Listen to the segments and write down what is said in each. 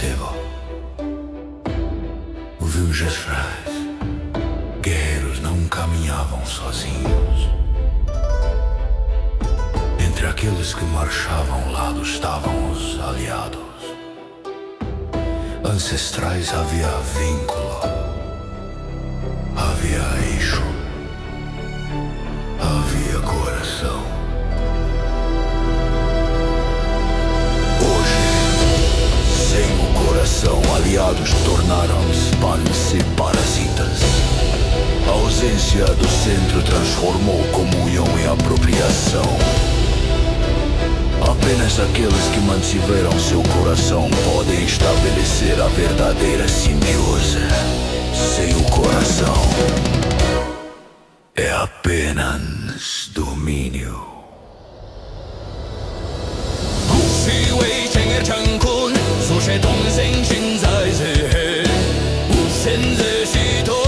esteve. Ouviu os astrais. Guerreiros não caminhavam sozinhos. Entre aqueles que marchavam ao lado estavam os aliados. Ancestrais havia vínculo, havia eixo, havia coração. Hoje, sem o coração, aliados tornaram-se panes e parasitas. A ausência do centro transformou comunhão em apropriação. Apenas aqueles que mantiveram seu coração podem estabelecer a verdadeira simbiose. Sem o coração, é apenas domínio. 故事为真而成困，诉说动心心在日黑，无限的许多。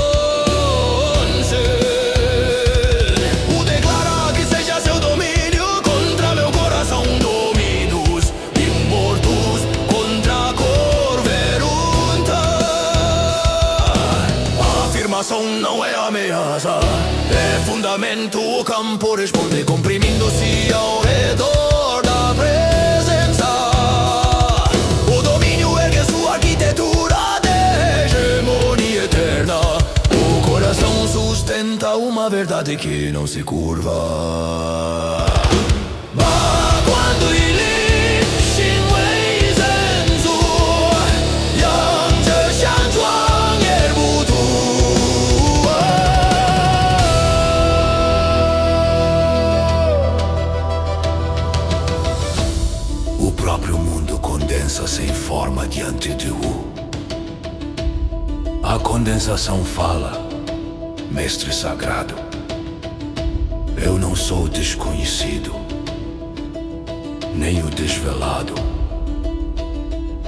Não é ameaça, é fundamento. O campo responde comprimindo-se ao redor da presença. O domínio ergue sua arquitetura de hegemonia eterna. O coração sustenta uma verdade que não se curva. Mas quando ele sem forma diante de U. A condensação fala, mestre sagrado. Eu não sou o desconhecido, nem o desvelado.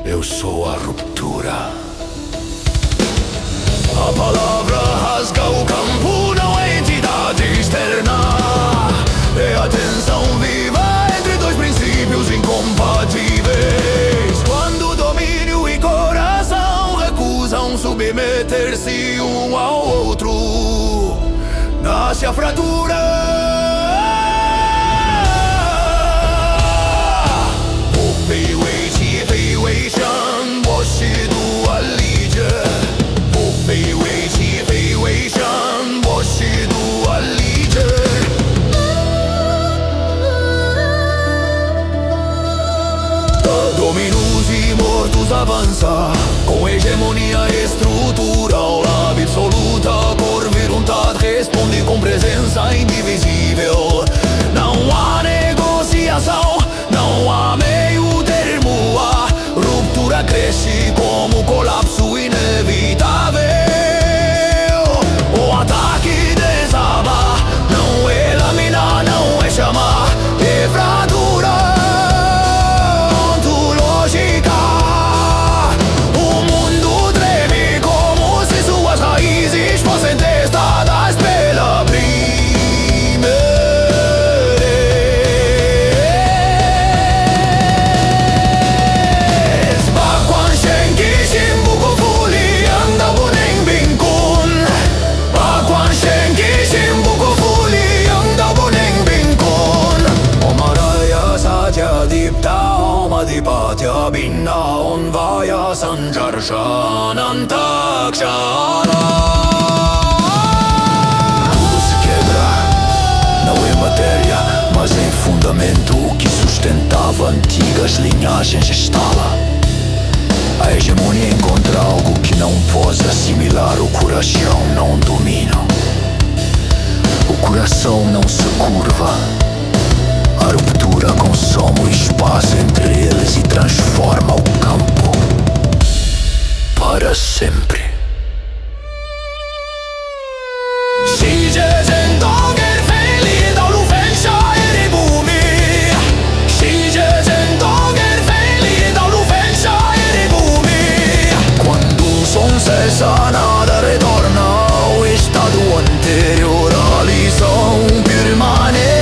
Eu sou a ruptura. A palavra rasga o campo, não é entidade externa. É a tensão viva entre dois princípios incompatíveis. Submeter-se um ao outro, nasce a fratura. Dominos e mortos avança com hegemonia estrutural, absoluta por vontade responde com presença indivisível. Não há negociação, não há meio termo. A ruptura cresce como colapso inevitável. O ataque desaba, não é lâmina, não é chama, é fratura. Dipatya binna on vaya sanjarshanam takshana. Tudo se quebra, não é matéria, mas em fundamento. O que sustentava antigas linhagens estala. A hegemonia encontra algo que não pode assimilar. O coração não domina. O coração não se curva. A ruptura consome o espaço entre eles e transforma o campo para sempre. Quando o som cessa, nada retorna ao estado anterior. A lição permanece.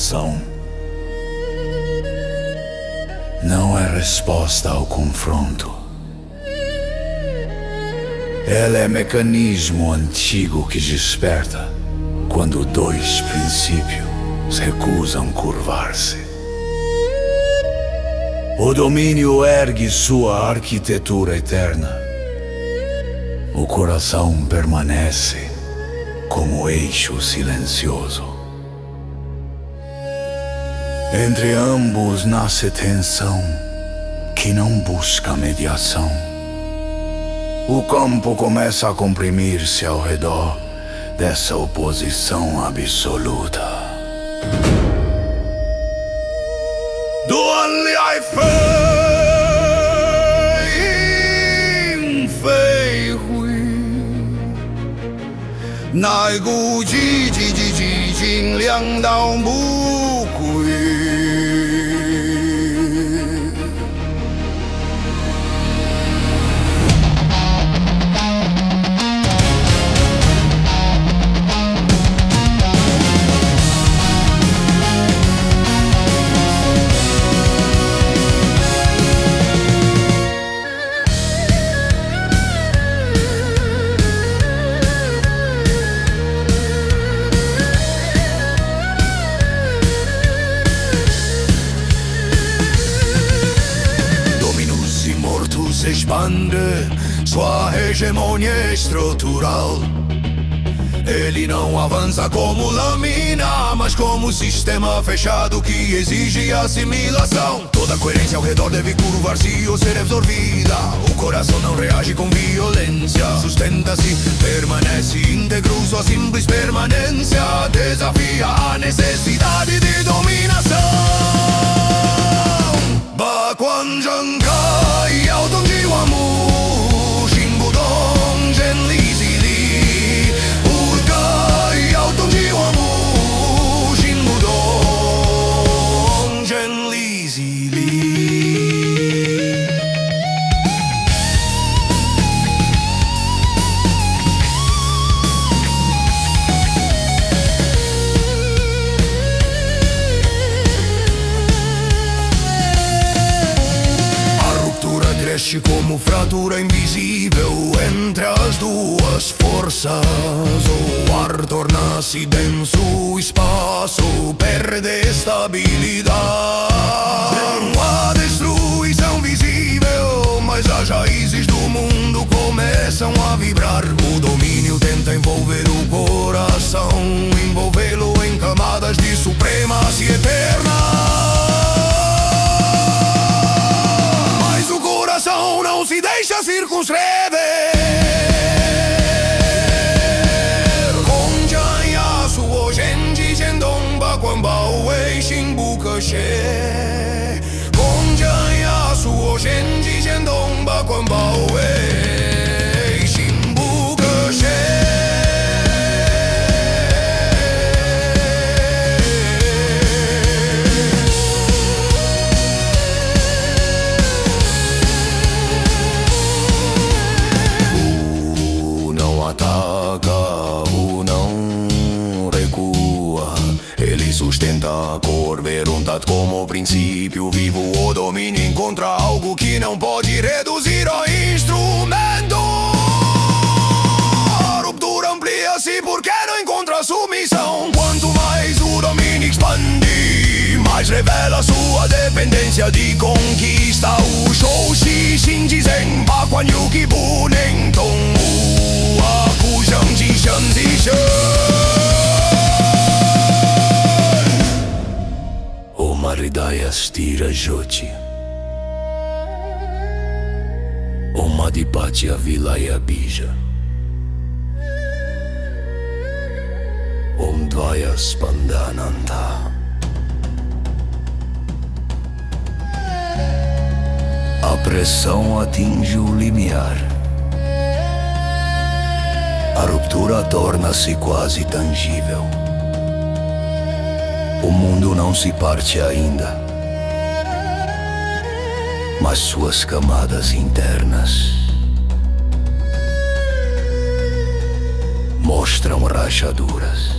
coração não é resposta ao confronto. Ela é mecanismo antigo que desperta quando dois princípios recusam curvar-se. O domínio ergue sua arquitetura eterna. O coração permanece como eixo silencioso. Entre ambos nasce tensão que não busca mediação. O campo começa a comprimir-se ao redor dessa oposição absoluta. Du anliai fei hui Nai gu ji ji ji ji jing liang dao bu kui se expande, sua hegemonia estrutural. Ele não avança como lâmina, mas como sistema fechado que exige assimilação. Toda coerência ao redor deve curvar-se ou ser absorvida. O coração não reage com violência, sustenta-se, permanece íntegro. Sua simples permanência desafia a necessidade de dominação. Ba quan zheng kai yao dong ji wan mu xin bu dong zhen li zi li wu kai yao dong ji wan mu xin bu dong zhen li zi li. Como fratura invisível entre as duas forças. O ar torna-se denso, o espaço perde estabilidade. A destruição visível, mas as raízes do mundo começam a vibrar. O domínio tenta envolver o coração, envolvê-lo em camadas de supremacia eterna. Não se deixa circunscrever. Gongjian yasu wo zhenji zhendong ba quan bao wei xin bu ke xie. Gongjian yasu wo zhenji zhendong ba quan bao wei xin bu ke xie. Sustenta a cor, veruntado como princípio vivo. O domínio encontra algo que não pode reduzir ao instrumento. A ruptura amplia-se porque não encontra submissão. Quanto mais o domínio expande, mais revela sua dependência de conquista. O shou shi xin ji zen ba quan yu ki bu nen tong wu a ku zheng ji shen zi shen. Maridaya stira joti Omadipatya vilaya bija Om dvaya spandananta. A pressão atinge o limiar. A ruptura torna-se quase tangível. O mundo não se parte ainda, mas suas camadas internas mostram rachaduras.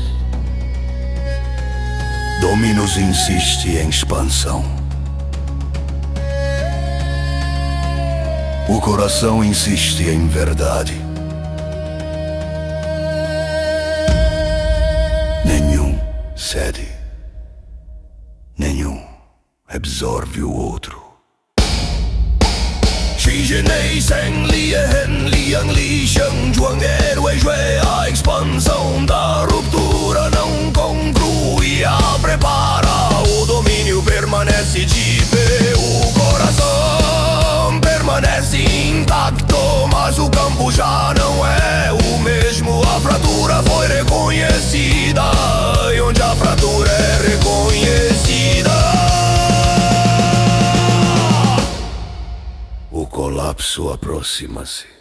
Dominus insiste em expansão. O coração insiste em verdade. Nenhum cede. Nenhum absorve o outro. 其实内心里很亮里相撞的为谁a expansão da ruptura não conclui a prepara o domínio permanece de pé o coração permanece intacto mas o campo já não é o mesmo a fratura foi reconhecida e onde a fratura é reconhecida o colapso aproxima-se.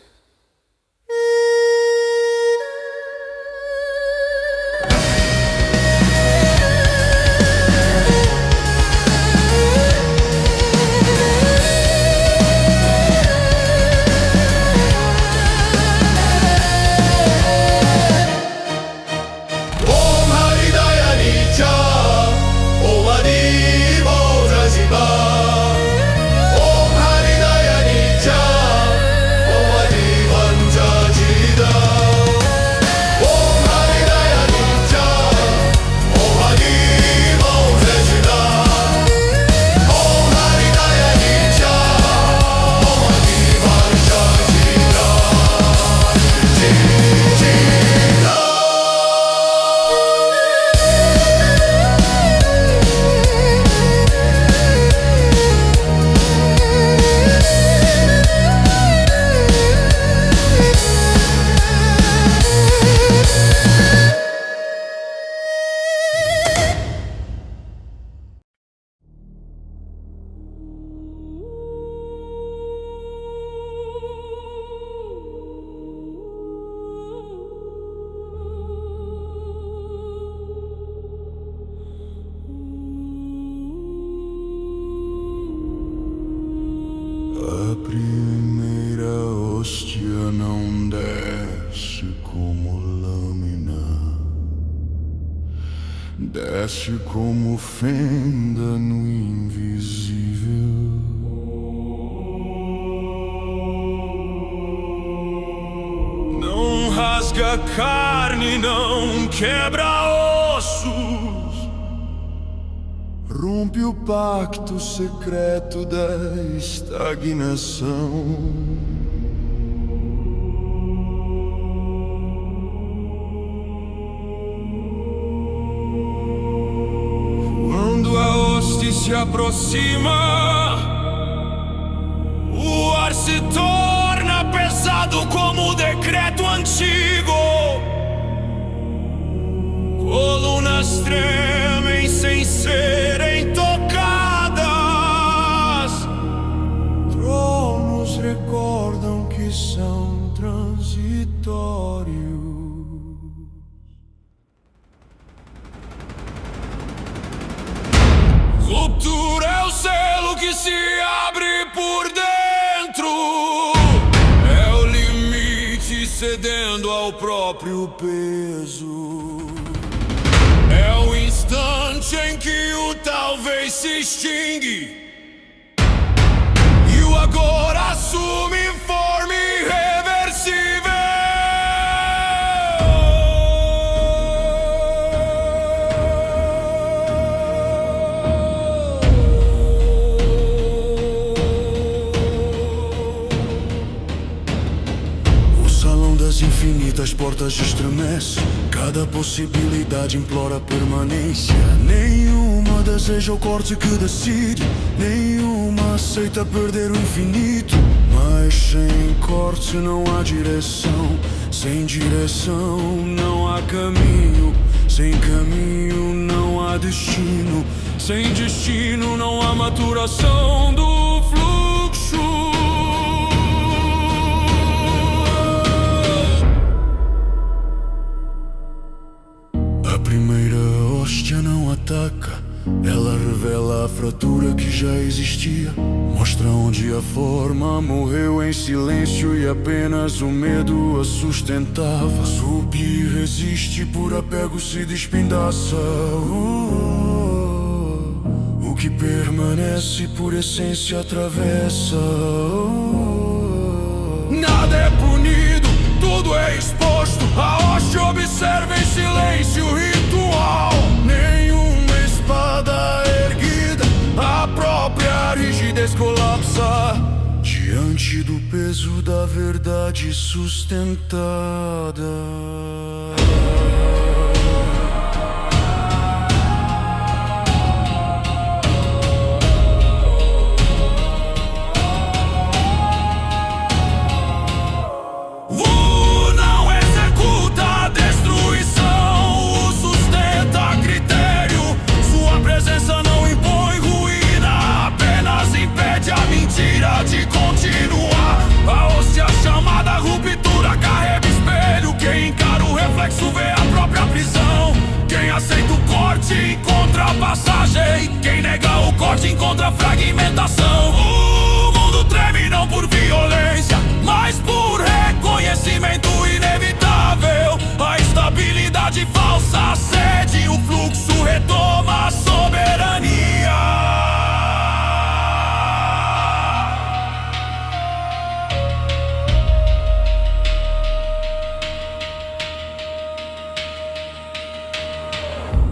A primeira hóstia não desce como lâmina, desce como fenda no invisível. Não rasga carne, não quebra ossos. Rompe o pacto secreto da estagnação. Quando a hoste se aproxima, o ar se torna pesado como o decreto antigo. Colunas tremem sem serem tocadas. Tronos recordam que são transitórios. Ruptura é o selo que se abre por dentro. É o limite cedendo ao próprio peso. É o instante em que o talvez se extingue e o agora assume forma irreversível. O salão das infinitas portas estremece. Cada possibilidade implora permanência. Nenhuma deseja o corte que decide. Nenhuma aceita perder o infinito. Mas sem corte não há direção. Sem direção não há caminho. Sem caminho não há destino. Sem destino não há maturação do fluxo. A primeira hóstia não ataca. Ela revela a fratura que já existia. Mostra onde a forma morreu em silêncio e apenas o medo a sustentava. Subir resiste, por apego se despindaça. que permanece por essência atravessa. Nada é punido, tudo é exposto. A hoste observa em silêncio o ritual. Nenhuma espada erguida, a própria rigidez colapsa diante do peso da verdade sustentada. De continuar, a hóstia chamada ruptura carrega espelho. Quem encara o reflexo vê a própria prisão. Quem aceita o corte encontra a passagem. Quem nega o corte encontra a fragmentação. O mundo treme não por violência, mas por reconhecimento inevitável. A estabilidade falsa cede, o fluxo retoma a soberania.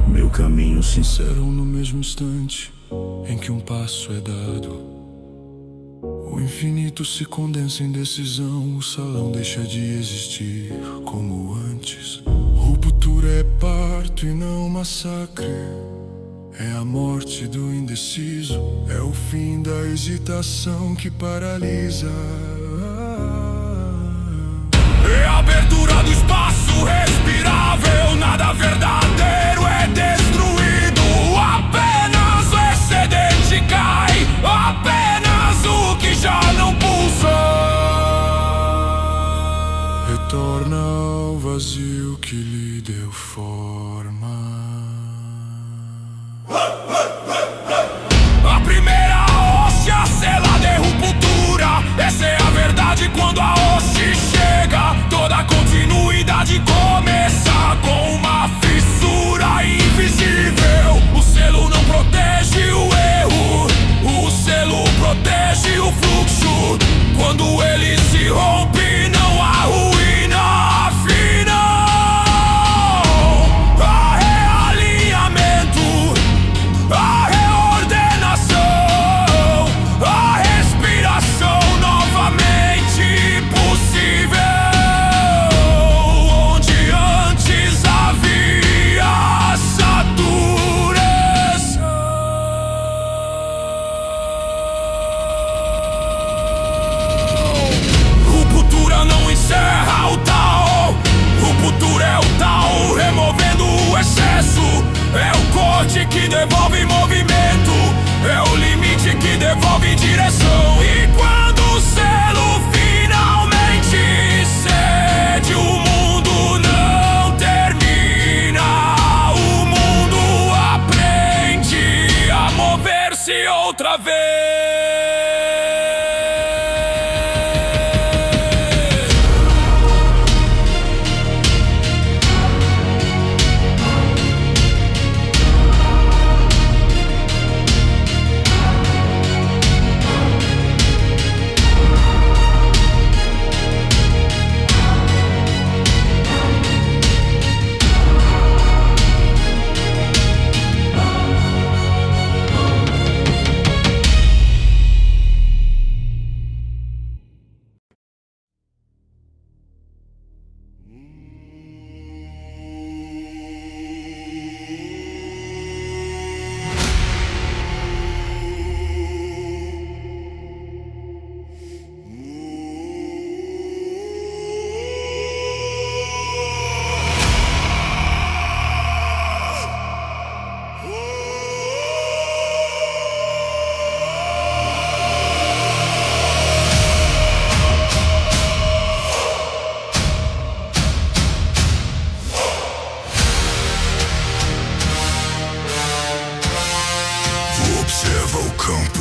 Meu caminho se encerram no mesmo instante em que um passo é dado. O infinito se condensa em decisão, o salão deixa de existir como antes. Ruptura é parto e não massacre, é a morte do indeciso, é o fim da hesitação que paralisa. É a abertura do espaço respirável, nada verdadeiro é destruído. Apenas o excedente cai, apenas o que já não pulsa retorna ao vazio que lhe deu forma. A primeira hóstia selada é ruptura. Essa é a verdade quando a hoste chega. Toda continuidade começa com uma fissura invisível. O selo não protege o erro, o selo protege o fluxo. Quando ele se rompe, não há ruína, afinal. Há realinhamento, há reordenação, a respiração novamente possível. Onde antes havia saturação. Ruptura não encerra o tal, ruptura é o tal, removendo o excesso. É o corte que devolve movimento, é o limite que devolve direção. E quando o selo finalmente cede, o mundo não termina. O mundo aprende a mover-se outra vez.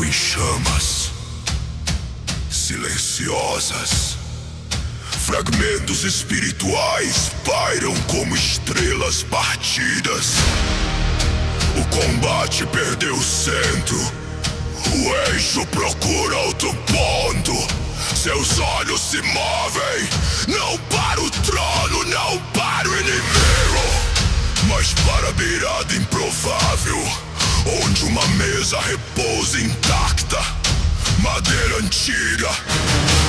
chamas silenciosas. Fragmentos espirituais pairam como estrelas partidas. O combate perdeu o centro. O eixo procura outro ponto. Seus olhos se movem, não para o trono, não para o inimigo, mas para a beirada improvável, onde uma mesa repousa intacta. Madeira antiga,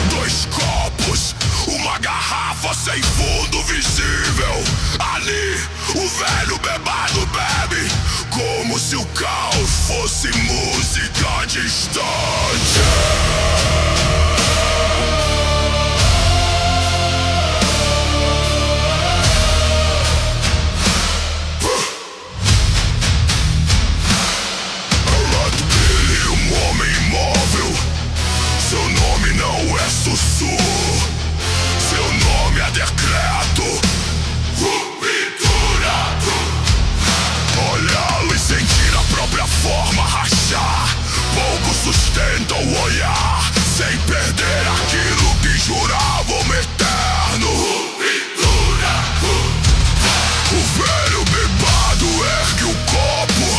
2 copos, uma garrafa sem fundo visível. Ali, o velho bebado bebe, como se o caos fosse música distante. Seu nome não é sussurro, seu nome é decreto. Ruptura. Olhá-lo e sentir a própria forma rachar. Pouco sustenta o olhar, sem perder aquilo que juravam eterno. Ruptura. O velho bebado ergue o copo,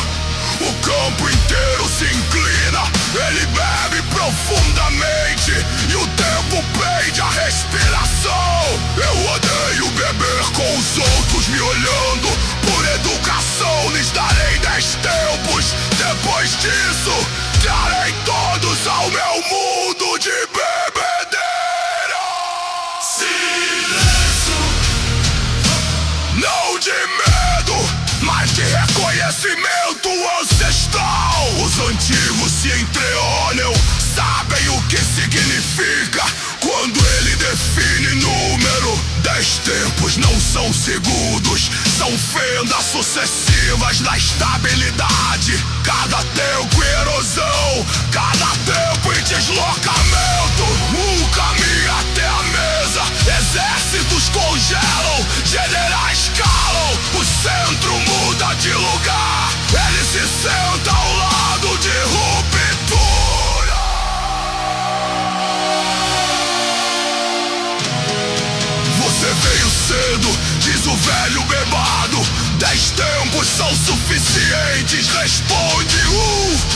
o campo inteiro se inclina. Ele bebe profundamente e o tempo prende a respiração. Eu odeio beber com os outros me olhando. Por educação lhes darei 10 tempos. Depois disso, trarei todos ao meu mundo de bebedeira. Silêncio. Não de medo, mas de reconhecimento ancestral. Os antigos se entreolham, sabem o que significa quando ele define número. 10 tempos não são segundos, são fendas sucessivas na estabilidade. Cada tempo em erosão, cada tempo em deslocamento. Um caminho até a mesa, exércitos congelam, generais calam, o centro muda de lugar. Ele se senta ao lado de ruptura. Você veio cedo, diz o velho bebado. 10 tempos são suficientes, responde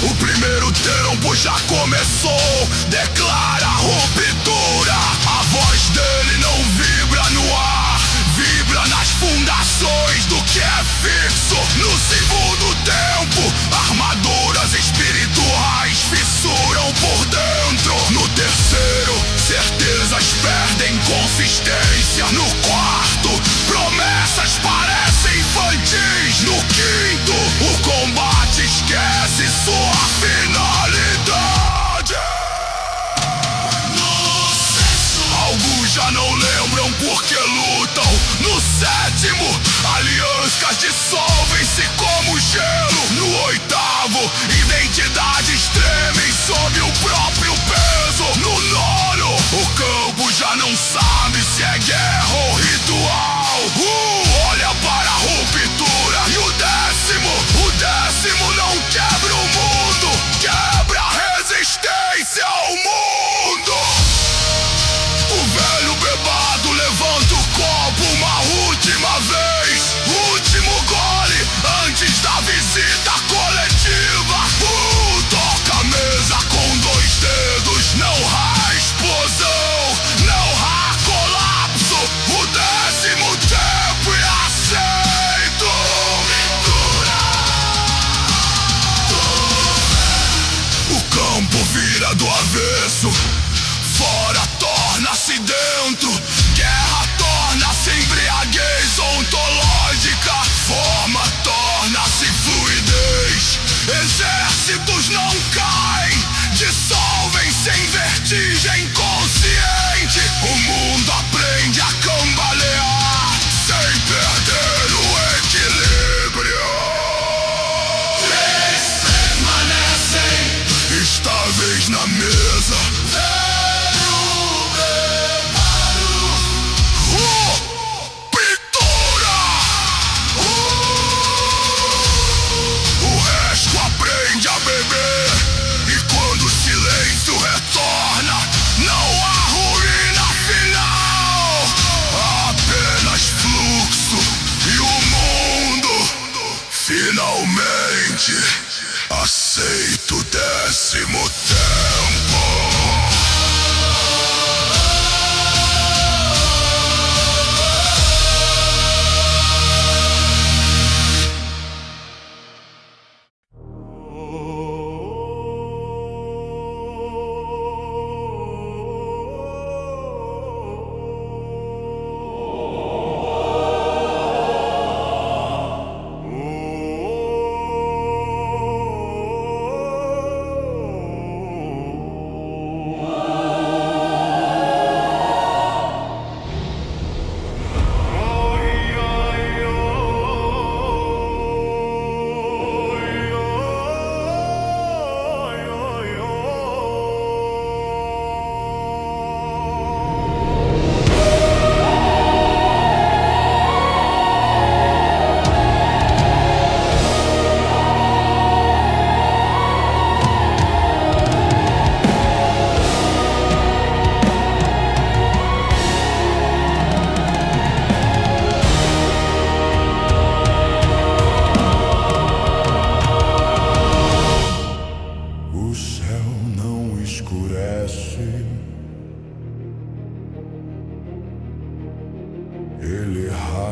o primeiro tempo já começou, declara a ruptura. A voz dele não vibra no ar, vibra nas fundações do que é fixo. No segundo tempo, armaduras espirituais fissuram por dentro. No terceiro, certezas perdem consistência. No quarto, promessas parecem infantis. No quinto, o combate esquece sua finalidade. Alguns já não lembram porque lutam. No sétimo, alianças dissolvem-se como gelo. No oitavo, identidades tremem sob o próprio peso. No nono, o campo já não sabe se é guerra ou ritual. Olha para a ruptura. E o décimo não quebra o mundo, quebra a resistência ao mundo. O velho bebado levanta o copo uma última vez. Último gole antes da visita coletiva. Toca a mesa com 2 dedos, não há explosão.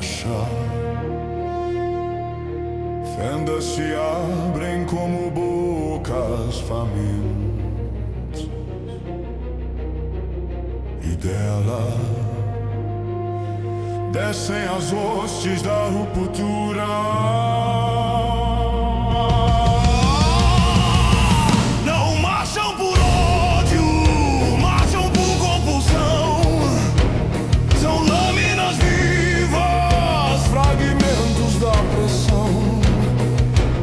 racha, fendas se abrem como bocas famintas, e dela descem as hostes da ruptura. Não marcham por ódio, marcham por compulsão. São lâminas vivas, fragmentos da pressão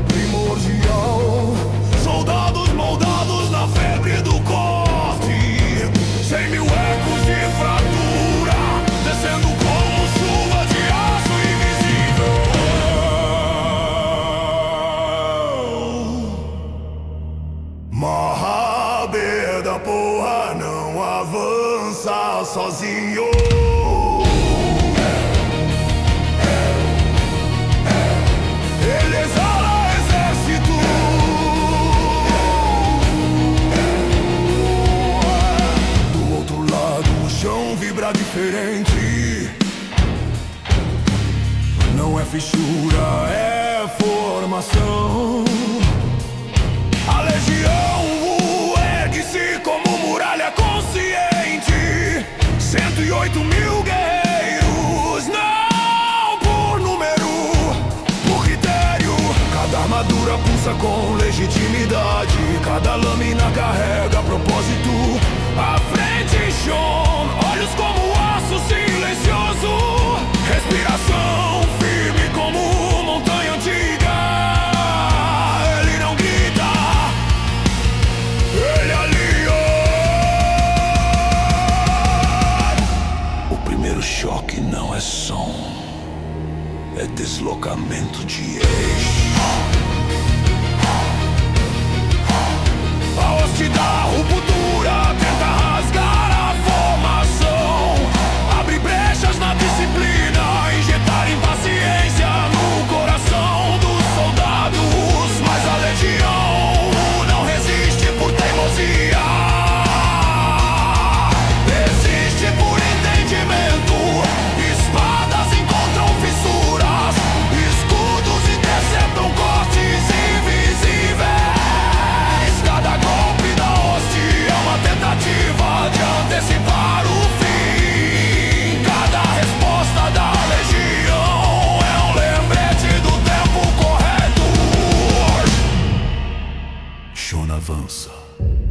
primordial. Soldados moldados na febre do corte, 100 mil ecos de fratura, descendo como chuva de aço invisível. Mahabê da porra não avança sozinho. Ele exala exército. Do outro lado o chão vibra diferente. Não é fissura, é formação. A legião ergue-se como muralha consciente. 108 mil guerreiros, não por número, por critério. Cada armadura pulsa com legitimidade, cada lâmina carrega propósito. À frente, chão, olhos como aço silencioso, respiração firme como montanha antiga. Ele não grita, ele alia. O primeiro choque não é som, é deslocamento de eixo. A hoste da ruptura tenta rasgar a formação, abre brechas na disciplina, injetar impaciência no coração dos soldados. Mas a legião não resiste por teimosia, resiste por entendimento. Espadas encontram fissuras, escudos interceptam cortes invisíveis. Cada golpe da hoste é uma tentativa de antecipar o fim. Cada resposta da legião é um lembrete do tempo correto. Shun avança,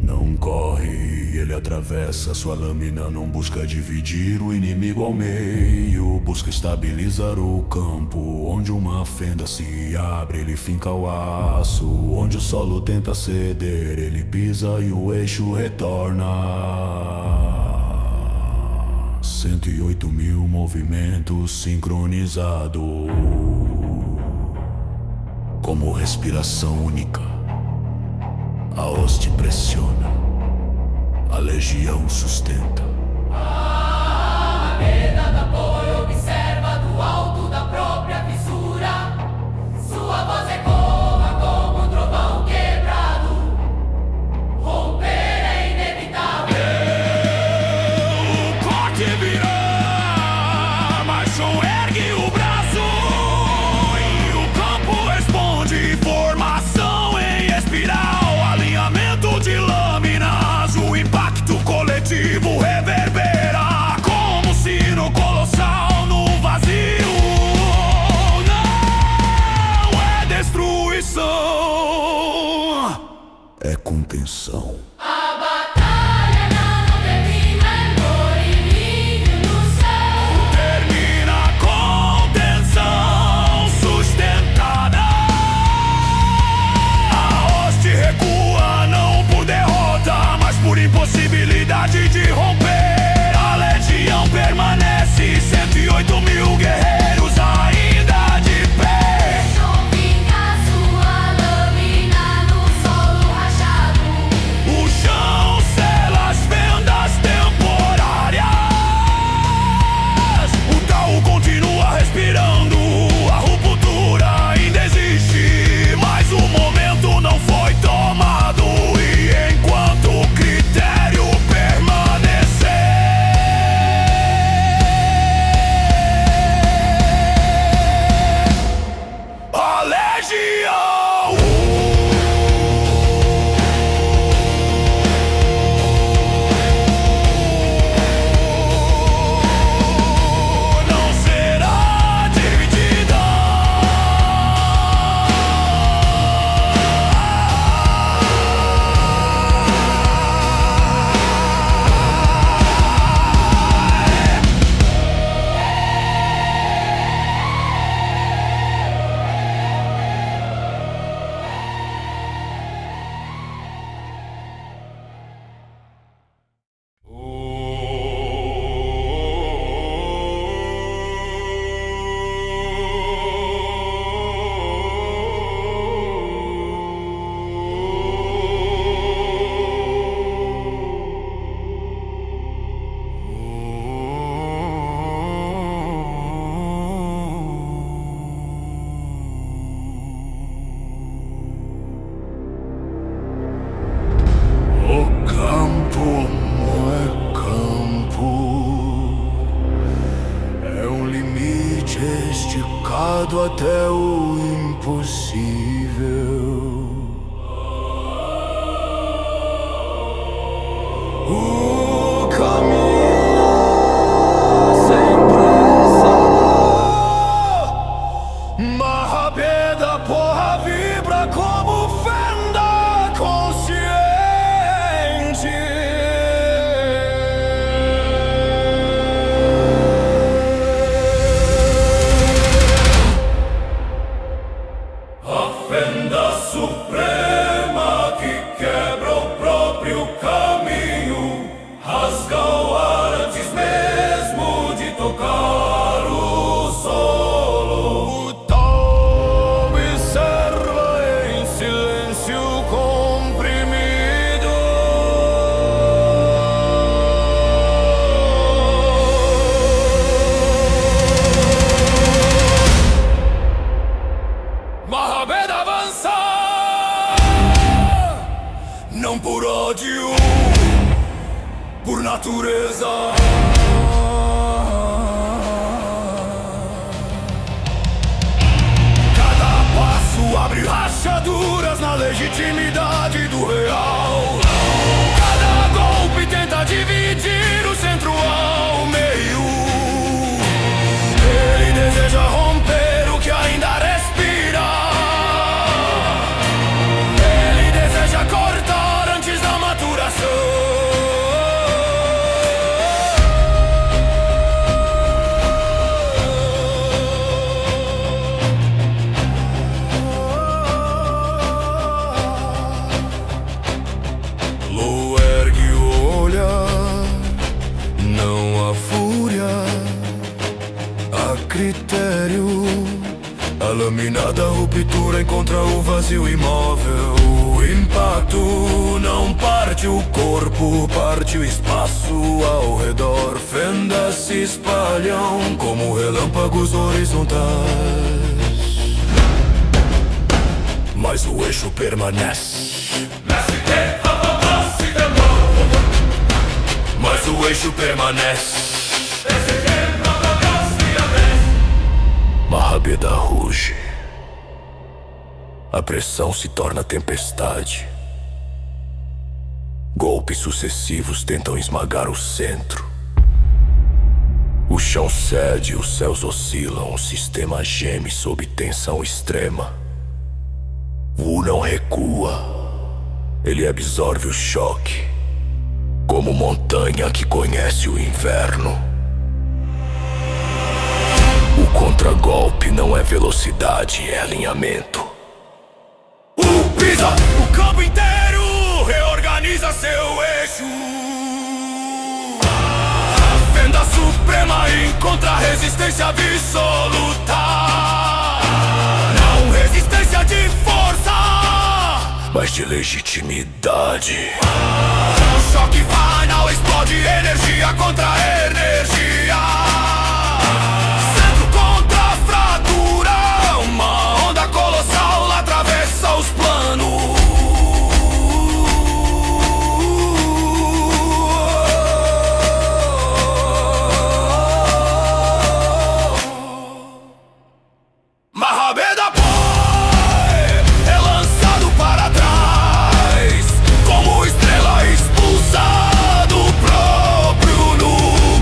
não corre, ele atravessa sua lâmina, não busca dividir o inimigo ao meio, busca estabilizar o campo. Onde uma fenda se abre, ele finca o aço. Onde o solo tenta ceder, ele pisa e o eixo retorna. 108 mil movimentos sincronizados, como respiração única. A hoste pressiona, a legião sustenta. A meda da boi observa do alto da própria fissura. Sua voz ecoa como um trovão quebrado. Romper é inevitável. O corte vira, mas Shun ergue o braço e o campo responde. Formação em espiral, alinhamento de lâminas. O impacto coletivo revela lado até o impossível. O caminho sem pressa. Mahabeda, porra, vibra como fenda consciente. A fenda suprema que quebra o próprio caminho, rasga o ar antes mesmo de tocar o solo. O tal observa em silêncio comprimido. Mahabeda avança, não por ódio, por natureza. Cada passo abre rachaduras na legitimidade do real. Cada golpe tenta dividir o centro ao meio. Ele deseja romper o que ainda respira. Ele deseja cortar antes da maturação. Lu ergue o olhar, não há fúria, há critério. A lâmina da ruptura encontra o vazio imóvel. O impacto não parte o corpo, parte o espaço ao redor. Fendas se espalham como relâmpagos horizontais, mas o eixo permanece. Mas o eixo permanece. Mahabeda ruge. A pressão se torna tempestade. Golpes sucessivos tentam esmagar o centro. O chão cede, os céus oscilam, o sistema geme sob tensão extrema. Wu não recua. Ele absorve o choque, como montanha que conhece o inverno. O contragolpe não é velocidade, é alinhamento. Pisa o campo inteiro, reorganiza seu eixo. A fenda suprema encontra resistência absoluta. Não resistência de força, mas de legitimidade. O choque final explode energia contra energia. Centro contra fratura, uma onda colossal atravessa os planos. Mahabeda é lançado para trás, como estrela expulsa do próprio nu.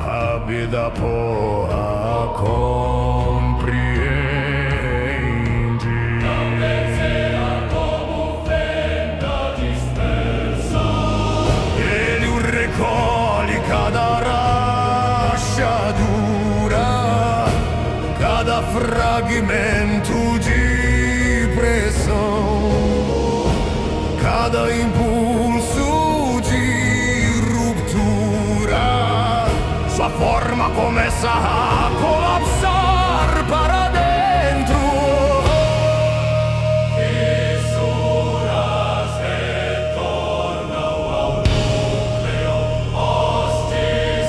Rápida porra compreende. Não vencerá como fenda dispersa. Ele o recolhe cada rachadura, cada fragmento de pressão, cada impulso de ruptura. Sua forma começa a colapsar para dentro. Fissuras retornam ao núcleo, hostes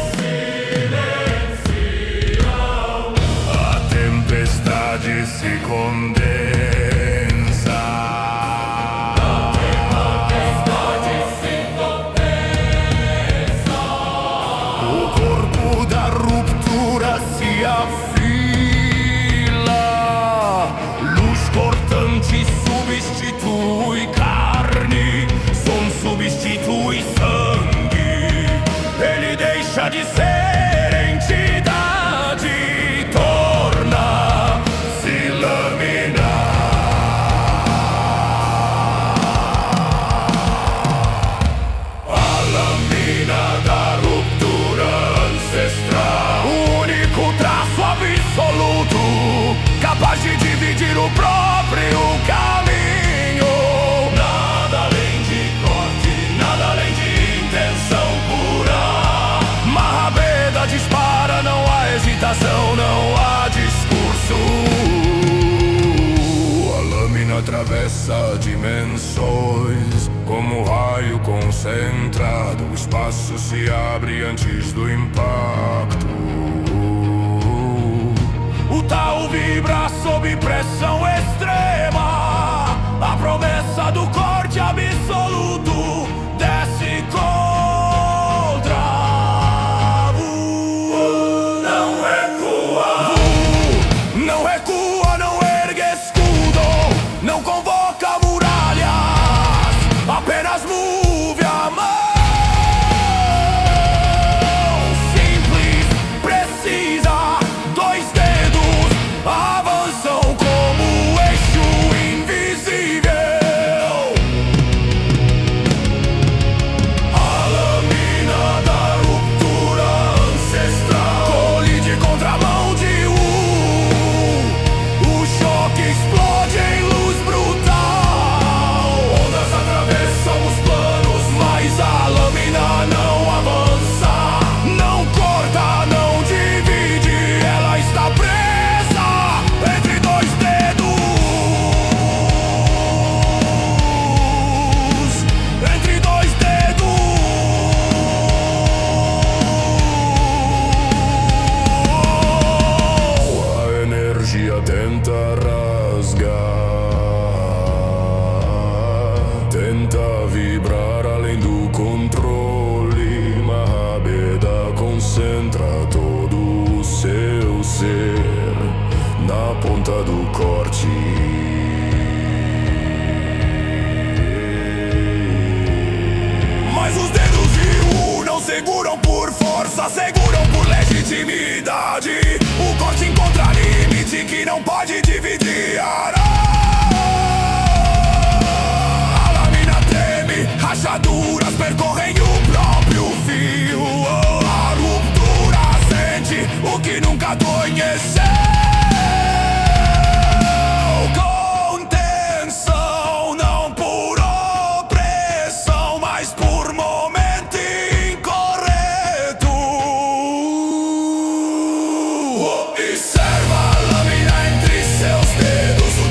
silenciam. A tempestade se condensa. O corpo da ruptura se afila. Luz cortante substitui carne, som substitui sangue. Ele deixa de ser entidade, torna-se lâmina. A lâmina da ruptura ancestral, o único traço absoluto capaz de dividir o próprio caminho. Nada além de corte, nada além de intenção pura. Marrabeda dispara, não há hesitação, não há discurso. A lâmina atravessa dimensões como um raio concentrado. O espaço se abre antes do impacto. O tal vibra sob pressão extrema. A promessa do corte absoluto desce contra. Não recua. Não recua, não ergue escudo, não convoca muralhas, apenas move a mão. Simples, precisa, dois dedos avançam como eixo invisível. A lâmina da ruptura ancestral colide contra a mão de o choque explode em luz brutal. Ondas atravessam os planos, mas a lâmina não avança, não corta, não divide. Ela está presa entre dois dedos, entre dois dedos. A energia tenta rasgar, tenta vibrar além do controle. Marrabeda concentra todo o seu ser na ponta do corte. Mas os dedos de não seguram por força, seguram por legitimidade. O corte encontra limite que não pode dividir. A lâmina treme, rachaduras percorrem o próprio fio. A ruptura sente o que nunca conheceu. Contenção, não por opressão, mas por momento incorreto. Observa a lâmina entre seus dedos. O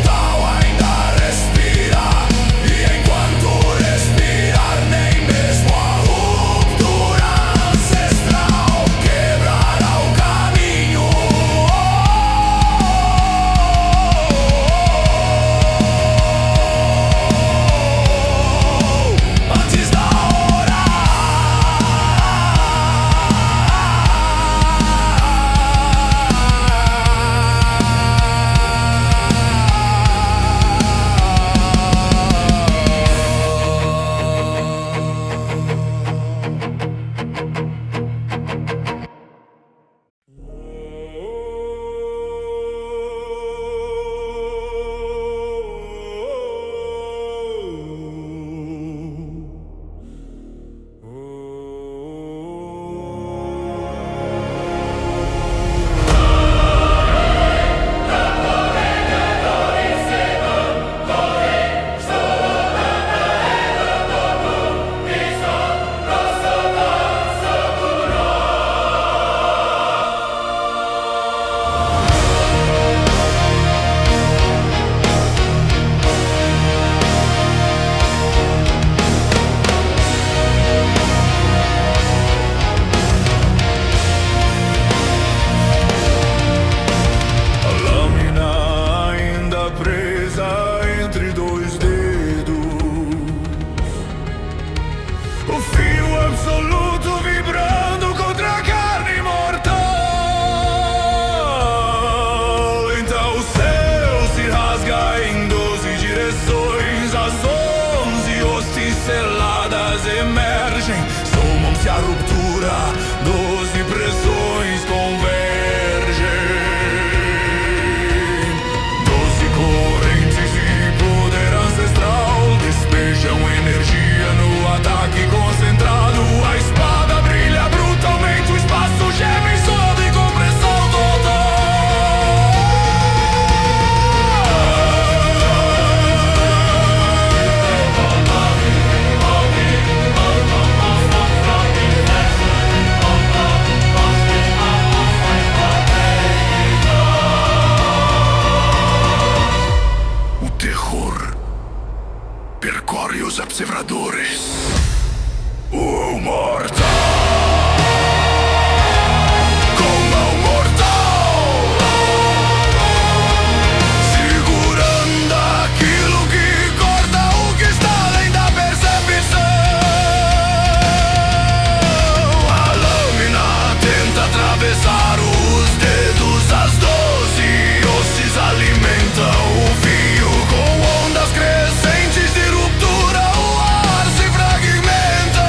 emergem, somam-se à ruptura, 12 pressões convergem, 12 correntes de poder ancestral despejam energia no ataque concentrado. A espada brilha brutalmente, o espaço geme sob compressão total. O terror percorre os observadores. O mortal com mão mortal, segurando aquilo que corta o que está além da percepção. A lâmina tenta atravessar os dedos, as 12 ossos alimentam o fio com ondas crescentes de ruptura. O ar se fragmenta,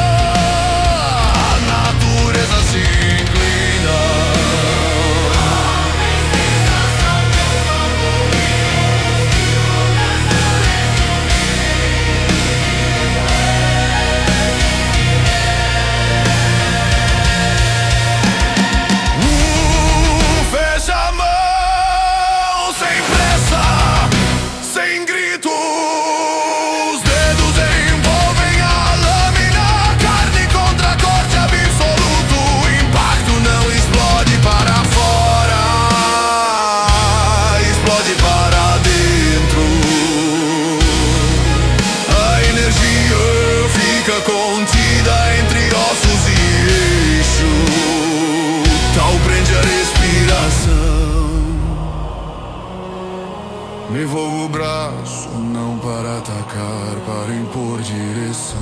a natureza se inclina. Fecha a mão sem pressa, sem gritos. Os dedos envolvem a lâmina, carne contra corte absoluto. O impacto não explode para fora, explode para dentro. A energia fica contida entre ossos e eixo, tal prende a respiração. Me envolvo o braço, não para atacar, para impor direção.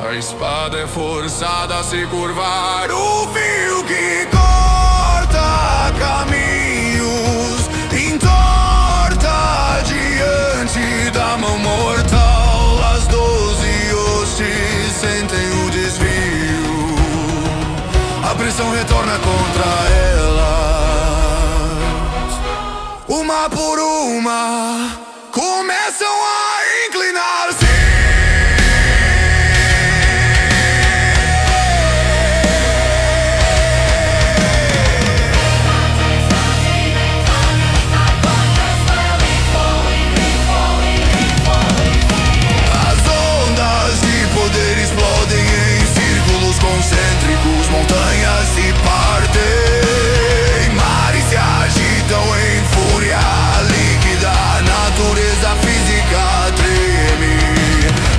A espada é forçada a se curvar, o fio que corta caminhos entorta diante da mão mortal. As 12 hostes sentem o desvio, a pressão retorna contra elas. Uma por uma começam a inclinar-se. As ondas de poder explodem em círculos concêntricos, montanhas se partem, mares se agitam em fúria líquida. A natureza física treme,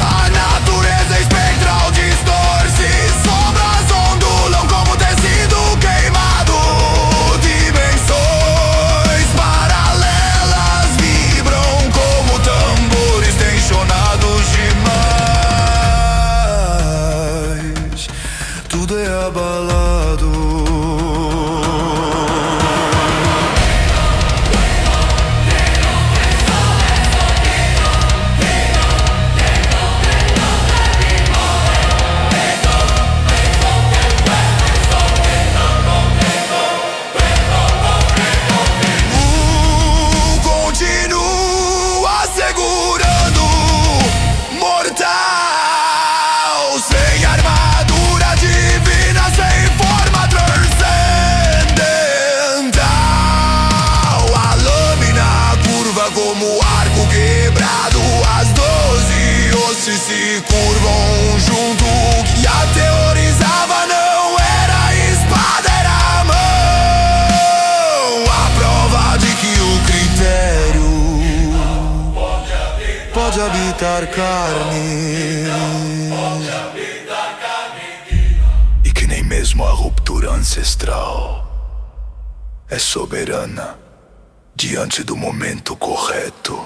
a natureza espectral distorce, sombras ondulam como tecido queimado. Dimensões paralelas vibram como tambores tensionados demais. Tudo é abalado. Continua segurando mortal, sem armadura divina, sem forma transcendental. A lâmina curva como arco quebrado, as 12 ossos se curvam junto. O que aterrorizava não era a espada, era a mão. A prova de que o critério pode habitar carne, e que nem mesmo a ruptura ancestral é soberana diante do momento correto.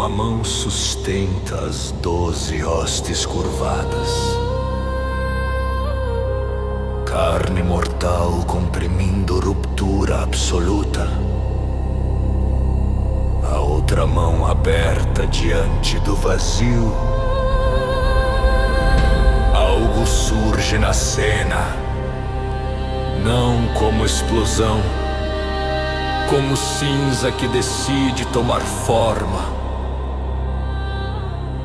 Uma mão sustenta as 12 hostes curvadas. Carne mortal comprimindo ruptura absoluta. A outra mão aberta diante do vazio. Algo surge na cena, não como explosão, como cinza que decide tomar forma.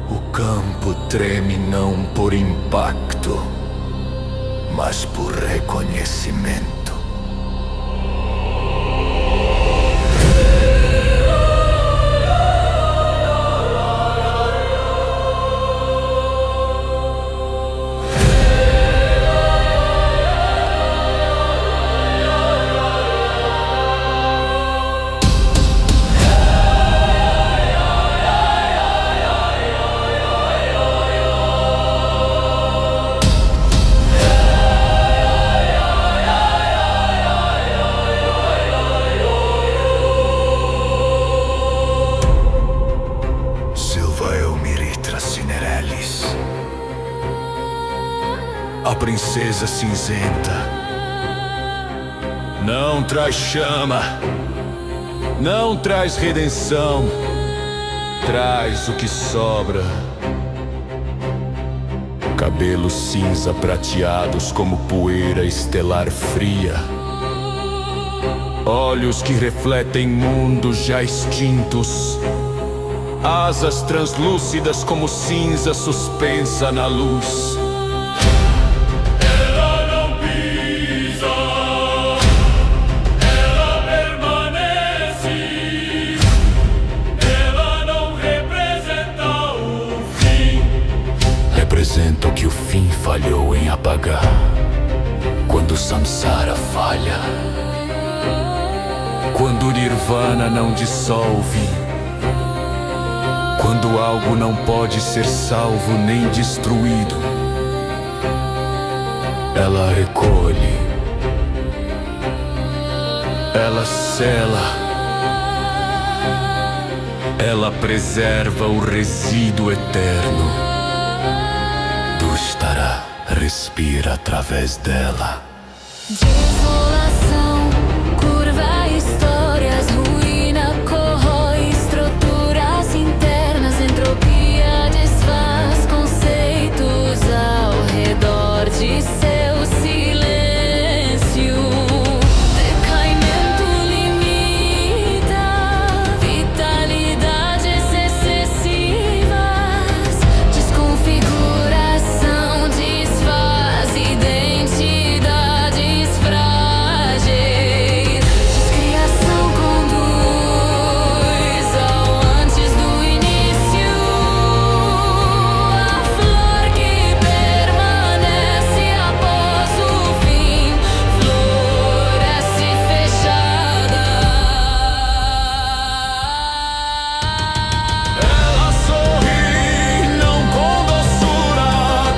O campo treme não por impacto, mas por reconhecimento. A princesa cinzenta não traz chama, não traz redenção, traz o que sobra. Cabelos cinza prateados como poeira estelar fria. Olhos que refletem mundos já extintos. Asas translúcidas como cinza suspensa na luz. Representa o que o fim falhou em apagar. Quando Samsara falha, quando Nirvana não dissolve, quando algo não pode ser salvo nem destruído, ela recolhe, ela sela, ela preserva o resíduo eterno. Estará, respira através dela. Desolação, curva histórias, ruína corrói estruturas internas, entropia desfaz conceitos ao redor de seu silêncio. Decaimento limita vitalidades excessivas, desconfigura. Identidades frágeis, descriação conduz ao antes do início. A flor que permanece após o fim, floresce fechada. Ela sorri, não com doçura,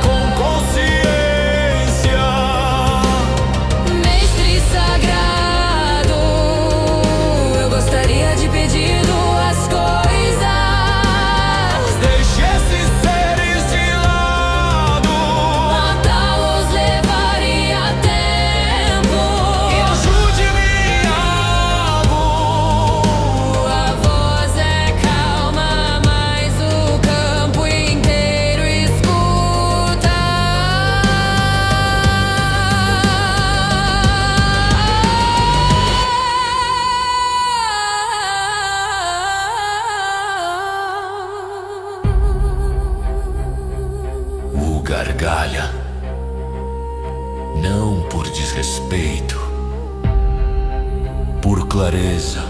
com consciência. Mestre sagrado, eu gostaria de pedir duas coisas. Deixe esses seres de lado. Matá-los levaria tempo. E ajude-me algo. A voz é calma, mas o campo inteiro escuta. O gargalha, não por desrespeito, por clareza.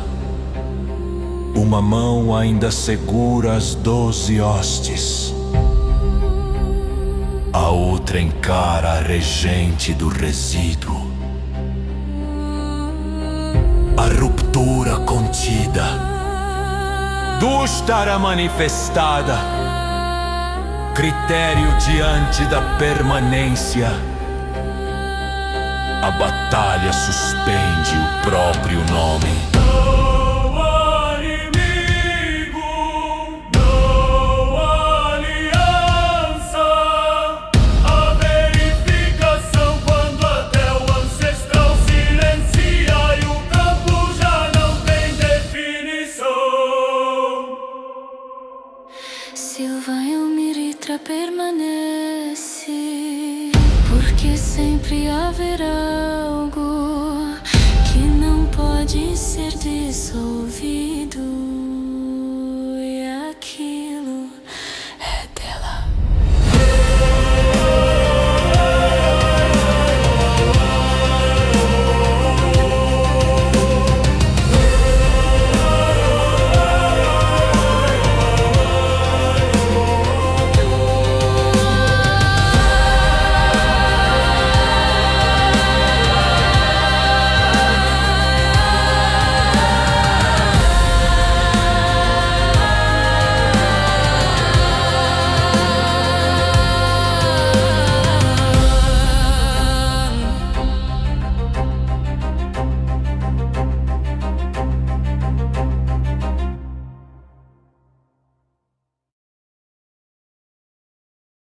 Uma mão ainda segura as 12 hostes. A outra encara a regente do resíduo. A ruptura contida, Dushtara manifestada, critério diante da permanência. A batalha suspende o próprio nome. Não há inimigo, não que sempre haverá algo que não pode ser dissolvido.